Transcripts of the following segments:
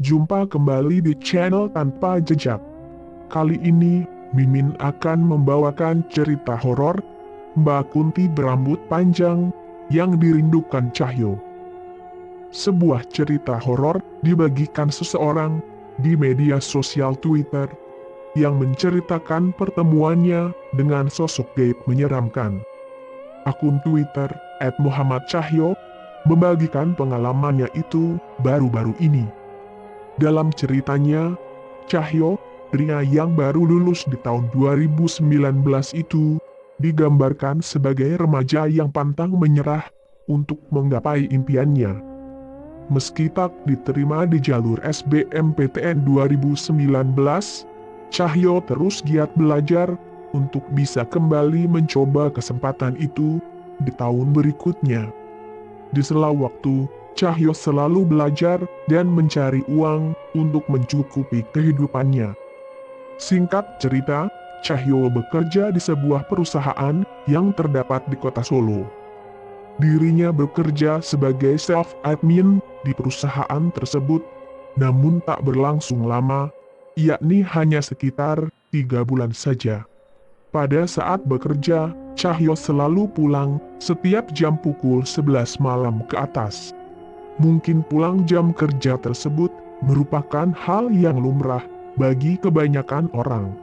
Jumpa kembali di channel Tanpa Jejak. Kali ini, Mimin akan membawakan cerita horor Mbak Kunti berambut panjang yang dirindukan Cahyo. Sebuah cerita horor dibagikan seseorang di media sosial Twitter yang menceritakan pertemuannya dengan sosok gaib menyeramkan. Akun Twitter @muhammadcahyo membagikan pengalamannya itu baru-baru ini. Dalam ceritanya, Cahyo, pria yang baru lulus di tahun 2019 itu, digambarkan sebagai remaja yang pantang menyerah untuk menggapai impiannya. Meski tak diterima di jalur SBMPTN 2019, Cahyo terus giat belajar untuk bisa kembali mencoba kesempatan itu di tahun berikutnya. Di sela waktu, Cahyo selalu belajar dan mencari uang untuk mencukupi kehidupannya. Singkat cerita, Cahyo bekerja di sebuah perusahaan yang terdapat di kota Solo. Dirinya bekerja sebagai self-admin di perusahaan tersebut, namun tak berlangsung lama, yakni hanya sekitar 3 bulan saja. Pada saat bekerja, Cahyo selalu pulang setiap jam pukul 11 malam ke atas. Mungkin pulang jam kerja tersebut merupakan hal yang lumrah bagi kebanyakan orang.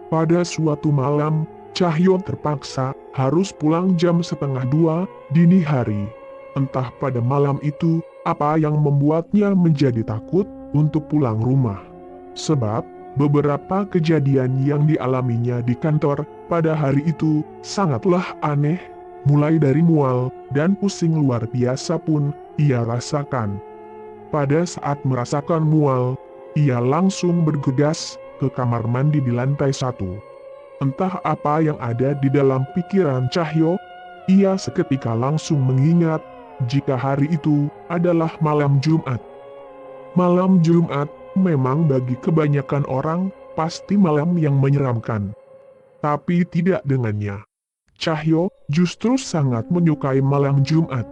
Pada suatu malam, Cahyo terpaksa harus pulang jam 1:30 dini hari. Entah pada malam itu, apa yang membuatnya menjadi takut untuk pulang rumah. Sebab, beberapa kejadian yang dialaminya di kantor pada hari itu sangatlah aneh, mulai dari mual dan pusing luar biasa pun ia rasakan. Pada saat merasakan mual, ia langsung bergegas ke kamar mandi di lantai 1. Entah apa yang ada di dalam pikiran Cahyo, ia seketika langsung mengingat jika hari itu adalah malam Jumat. Malam Jumat memang bagi kebanyakan orang pasti malam yang menyeramkan. Tapi tidak dengannya. Cahyo justru sangat menyukai malam Jumat.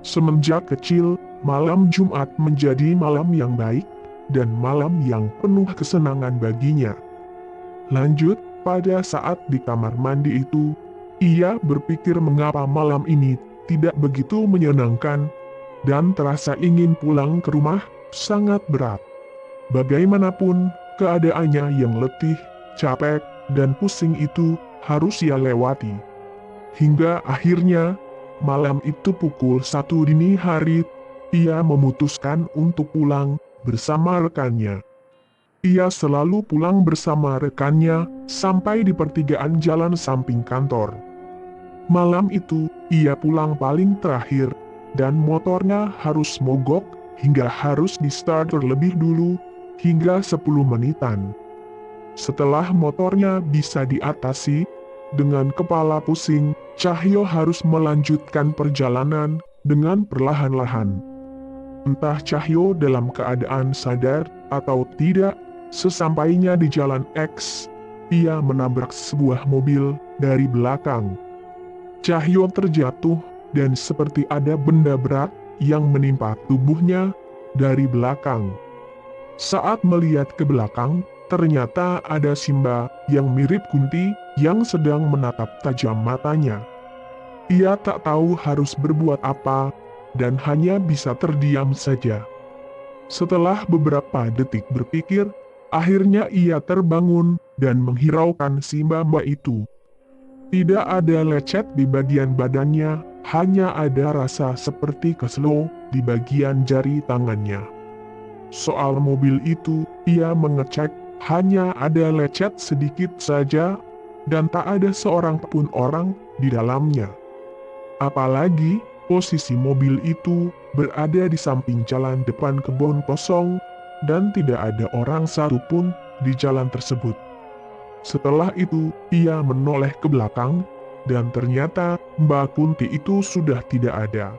Semenjak kecil, malam Jumat menjadi malam yang baik dan malam yang penuh kesenangan baginya. Lanjut, pada saat di kamar mandi itu, ia berpikir mengapa malam ini tidak begitu menyenangkan dan terasa ingin pulang ke rumah sangat berat. Bagaimanapun, keadaannya yang letih, capek, dan pusing itu harus ia lewati. Hingga akhirnya, malam itu pukul 1 dini hari, ia memutuskan untuk pulang bersama rekannya. Ia selalu pulang bersama rekannya sampai di pertigaan jalan samping kantor. Malam itu, ia pulang paling terakhir, dan motornya harus mogok hingga harus di-start terlebih dulu hingga 10 menitan. Setelah motornya bisa diatasi, dengan kepala pusing, Cahyo harus melanjutkan perjalanan dengan perlahan-lahan. Entah Cahyo dalam keadaan sadar atau tidak, sesampainya di jalan X, ia menabrak sebuah mobil dari belakang. Cahyo terjatuh dan seperti ada benda berat yang menimpa tubuhnya dari belakang. Saat melihat ke belakang, ternyata ada Simba yang mirip Kunti yang sedang menatap tajam matanya. Ia tak tahu harus berbuat apa dan hanya bisa terdiam saja. Setelah beberapa detik berpikir, akhirnya ia terbangun dan menghiraukan Simba itu. Tidak ada lecet di bagian badannya, hanya ada rasa seperti keselo di bagian jari tangannya. Soal mobil itu, ia mengecek, hanya ada lecet sedikit saja, dan tak ada seorang pun orang di dalamnya. Apalagi, posisi mobil itu berada di samping jalan depan kebun kosong, dan tidak ada orang satupun di jalan tersebut. Setelah itu, ia menoleh ke belakang, dan ternyata Mbak Kunti itu sudah tidak ada.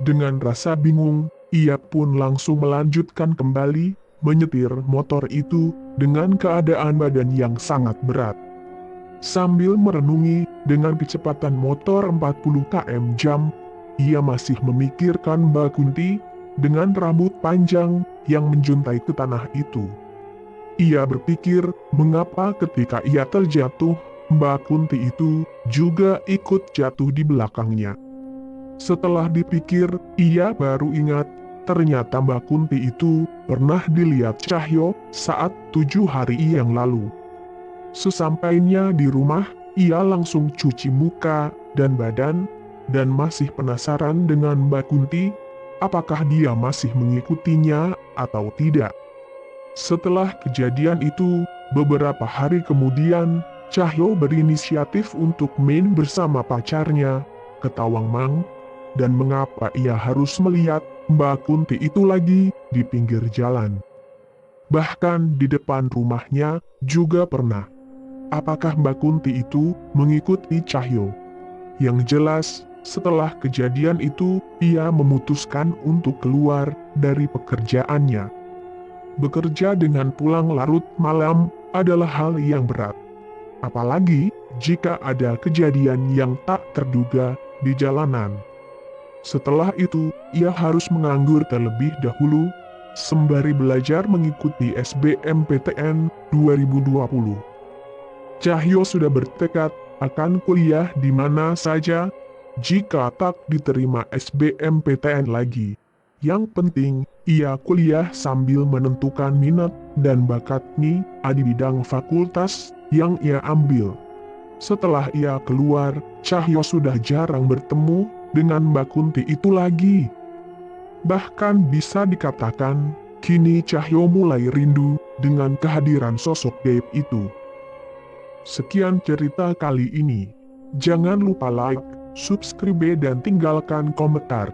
Dengan rasa bingung, ia pun langsung melanjutkan kembali menyetir motor itu dengan keadaan badan yang sangat berat. Sambil merenungi dengan kecepatan motor 40 km/jam, ia masih memikirkan Mbak Kunti dengan rambut panjang yang menjuntai ke tanah itu. Ia berpikir mengapa ketika ia terjatuh, Mbak Kunti itu juga ikut jatuh di belakangnya. Setelah dipikir, ia baru ingat ternyata Mbak Kunti itu pernah dilihat Cahyo saat 7 hari yang lalu. Sesampainya di rumah, ia langsung cuci muka dan badan, dan masih penasaran dengan Mbak Kunti, apakah dia masih mengikutinya atau tidak. Setelah kejadian itu, beberapa hari kemudian, Cahyo berinisiatif untuk main bersama pacarnya ke Tawangmangu, dan mengapa ia harus melihat Mbak Kunti itu lagi di pinggir jalan. Bahkan di depan rumahnya juga pernah. Apakah Mbak Kunti itu mengikuti Cahyo? Yang jelas, setelah kejadian itu, ia memutuskan untuk keluar dari pekerjaannya. Bekerja dengan pulang larut malam adalah hal yang berat. Apalagi jika ada kejadian yang tak terduga di jalanan. Setelah itu, ia harus menganggur terlebih dahulu, sembari belajar mengikuti SBMPTN 2020. Cahyo sudah bertekad akan kuliah di mana saja jika tak diterima SBMPTN lagi. Yang penting, ia kuliah sambil menentukan minat dan bakatnya di bidang fakultas yang ia ambil. Setelah ia keluar, Cahyo sudah jarang bertemu dengan Mbak Kunti itu lagi. Bahkan bisa dikatakan, kini Cahyo mulai rindu dengan kehadiran sosok gaib itu. Sekian cerita kali ini. Jangan lupa like, subscribe dan tinggalkan komentar.